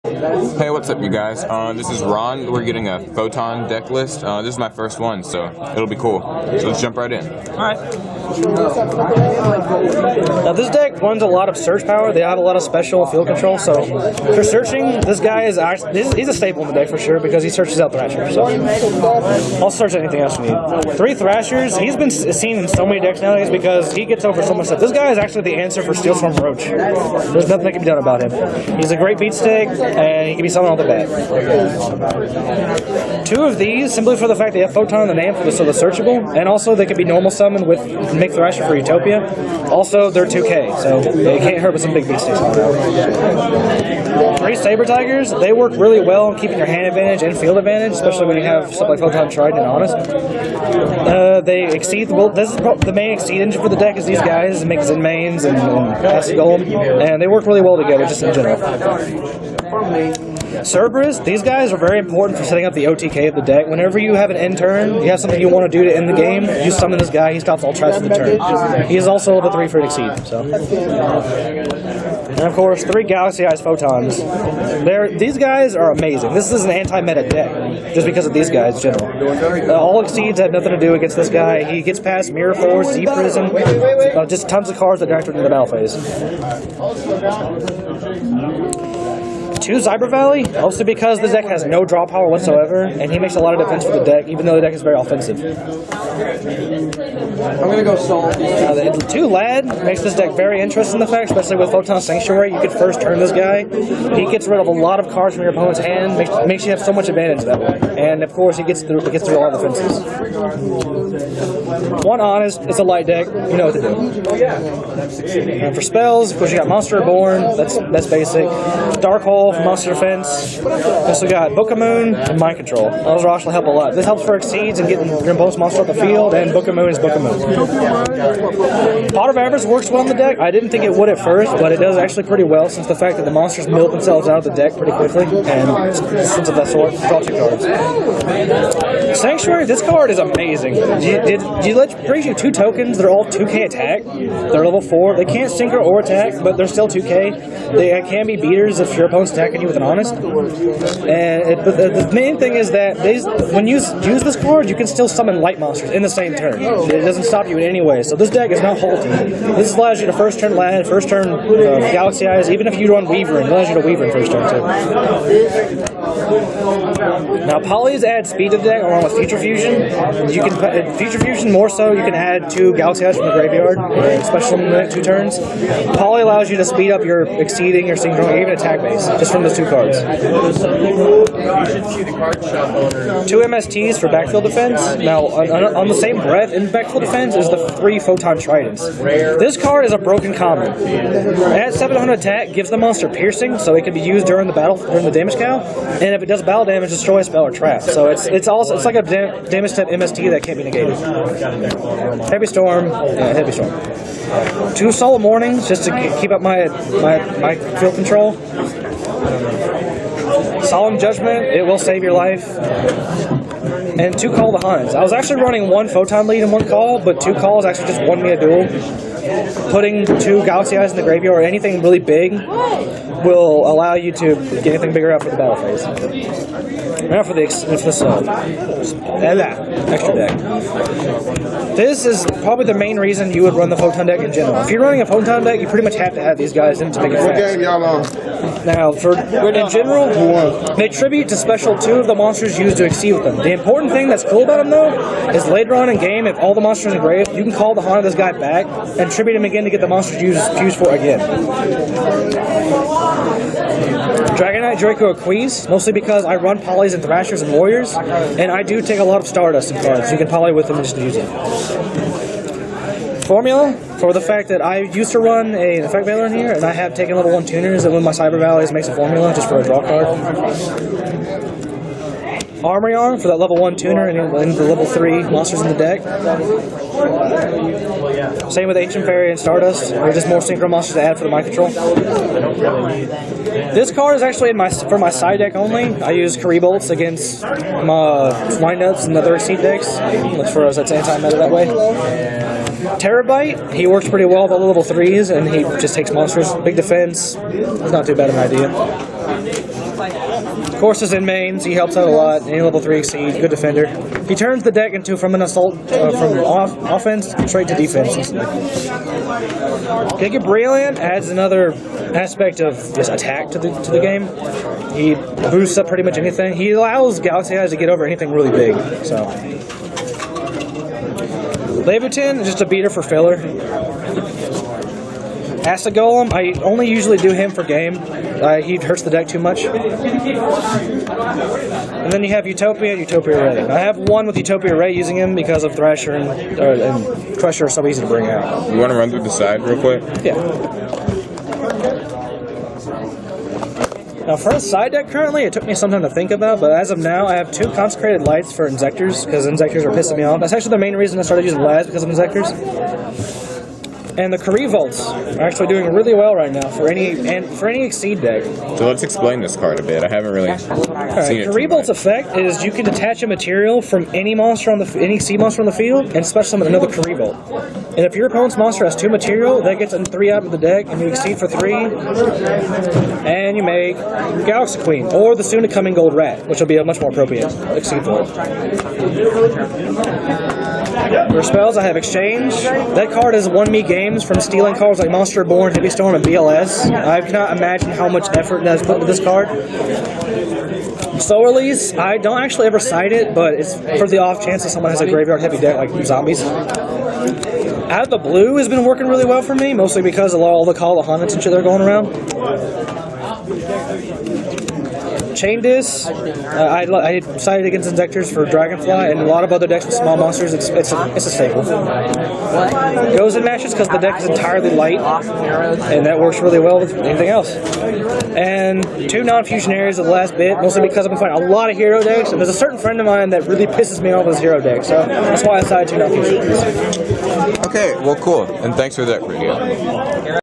Hey, what's up, you guys? This is Ron. We're getting a Photon deck list. This is my first one, so it'll be cool. So let's jump right in. Alright. Now this deck runs a lot of search power. They have a lot of special field control, so for searching, this guy is actually, he's a staple in the deck for sure because he searches out Thrashers. So I'll search anything else you need. 3 Thrashers. He's been seen in so many decks nowadays because he gets over so much stuff. This guy is actually the answer for Steel Storm Roach. There's nothing that can be done about him. He's a great beat stick, and he can be summoned off the bat. 2 of these, simply for the fact they have Photon in the name, so they're searchable, and also they can be normal summoned with Make Thrasher for Utopia. Also, they're 2K, so they can't hurt with some big beat sticks. 3 Saber Tigers, they work really well in keeping your hand advantage and field advantage, especially when you have stuff like Photon Trident and Honest. They exceed, well, this is the main exceed engine for the deck is these guys, make Zen mains and Cassie Golem, and they work really well together just in general. Cerberus, these guys are very important for setting up the OTK of the deck. Whenever you have an end turn, you have something you want to do to end the game, you summon this guy, he stops all traps for the turn. He is also level 3 for exceed, so. And of course, 3 Galaxy Eyes Photons. These guys are amazing. This is an anti-meta deck, just because of these guys in general. All exceeds have nothing to do against this guy. He gets past Mirror Force, Deep Prison, just tons of cards that direct him into the battle phase. 2 Cyber Valley, also because the deck has no draw power whatsoever, and he makes a lot of defense for the deck, even though the deck is very offensive. I'm gonna go Soul. 2 Lad makes this deck very interesting, the fact, especially with Photon Sanctuary, you could first turn this guy. He gets rid of a lot of cards from your opponent's hand, makes you have so much advantage that way. And of course, he gets through a lot of defenses. 1 Honest, it's a light deck, you know what to do. And for spells, of course you got Monster Reborn, that's basic. Dark Hole for Monster Defense. Also got Book of Moon and Mind Control. Those will actually help a lot. This helps for exceeds and getting your opponent's monster off the field, and Book of Moon is Book of Moon. Pot of Avarice works well in the deck. I didn't think it would at first, but it does actually pretty well since the fact that the monsters milk themselves out of the deck pretty quickly, and since of that sort, draw 2 cards. Sanctuary, this card is amazing. Brings you 2 tokens. They're all 2K attack. They're level 4. They can't synchro or attack, but they're still 2K. They can be beaters if your opponent's attacking you with an Honest. And the main thing is that when you use this card, you can still summon light monsters in the same turn. It doesn't stop you in any way. So this deck is not halting. This allows you to first turn Lad, first turn Galaxy Eyes. Even if you run Weaver, it allows you to Weaver in first turn too. Now polys add speed to the deck along with Future Fusion. You can Future Fusion more so. You can add 2 Galaxy Eyes from the graveyard, special in the next 2 turns. Poly allows you to speed up your exceeding, your synchro, or even attack base just from those 2 cards. 2 MSTs for backfield defense. Now on the same breath, in backfield defense is the 3 Photon Tridents. This card is a broken common. At 700 attack, gives the monster piercing, so it can be used during the battle, during the damage cow. And if it does battle damage, destroy a spell or trap. So it's like a damage type MST that can't be negated. Heavy Storm, Heavy Storm. 2 Soul Mornings just to keep up my field control. Solemn Judgment, it will save your life. And 2 Call the Huns. I was actually running 1 Photon lead and 1 call, but 2 calls actually just won me a duel. Putting 2 Galaxy Eyes in the graveyard or anything really big will allow you to get anything bigger out for the battle phase. Now for this extra deck. This is probably the main reason you would run the Photon deck in general. If you're running a Photon deck, you pretty much have to have these guys in to make it fast. Now, in general, they tribute to special 2 of the monsters used to exceed with them. The important thing that's cool about them, though, is later on in game, if all the monsters are engraved, you can call the Hana of this guy back and tribute him again to get the monsters used for again. Dragon Knight Draco Aquees, mostly because I run polys and Thrashers and Warriors, and I do take a lot of Stardust in cards. You can poly with them and just use them. Formula, for the fact that I used to run an Effect Veiler in here, and I have taken level 1 tuners, and when my Cyber Valleys makes a formula just for a draw card. Armory Arm for that level 1 tuner and the level 3 monsters in the deck. Same with Ancient Fairy and Stardust. They're just more synchro monsters to add for the mind control. This card is actually for my side deck only. I use Kari Bolts against my Windups and other Exceed decks. That's anti-meta that way. Terabyte, he works pretty well with all the level 3s, and he just takes monsters. Big defense. It's not too bad of an idea. Of course, his in mains, he helps out a lot. Any level 3 exceed, good defender. He turns the deck into from an assault, from offense straight to defense. Giga Brilliant adds another aspect of this attack to the game. He boosts up pretty much anything. He allows Galaxy Eyes to get over anything really big. So, Leviathan is just a beater for filler. Acid Golem, I only usually do him for game. He hurts the deck too much. And then you have Utopia and Utopia Ray. I have one with Utopia Ray using him because of Thrasher and Crusher are so easy to bring out. You want to run through the side real quick? Yeah. Now for a side deck currently, it took me some time to think about, but as of now, I have 2 Consecrated Lights for Injectors, because Injectors are pissing me off. That's actually the main reason I started using Laz, because of Injectors. And the Kari Volts are actually doing really well right now for any Exceed deck. So let's explain this card a bit. I haven't really seen it. Kari Volts' effect is you can detach a material from any monster on any Exceed monster on the field and special summon another Kari Volt. And if your opponent's monster has 2 material, that gets 3 out of the deck, and you Exceed for 3, and you make Galaxy Queen or the soon-to-coming Gold Rat, which will be a much more appropriate Exceed for it. For spells, I have Exchange. That card has won me games from stealing cards like Monster Reborn, Heavy Storm, and BLS. I cannot imagine how much effort that has put into this card. Soul Release, I don't actually ever cite it, but it's for the off chance that someone has a graveyard heavy deck like Zombies. Out of the Blue has been working really well for me, mostly because of all the Call of Hunnits and shit that are going around. Chain Disc, I decided against Injectors for Dragonfly, and a lot of other decks with small monsters, it's a staple. Goes in matches because the deck is entirely light, and that works really well with anything else. And 2 non-fusionaries of the last bit, mostly because I've been fighting a lot of hero decks, and there's a certain friend of mine that really pisses me off with his hero deck, so that's why I decided 2 non-fusionaries. Okay, well, cool. And thanks for that, Rudy.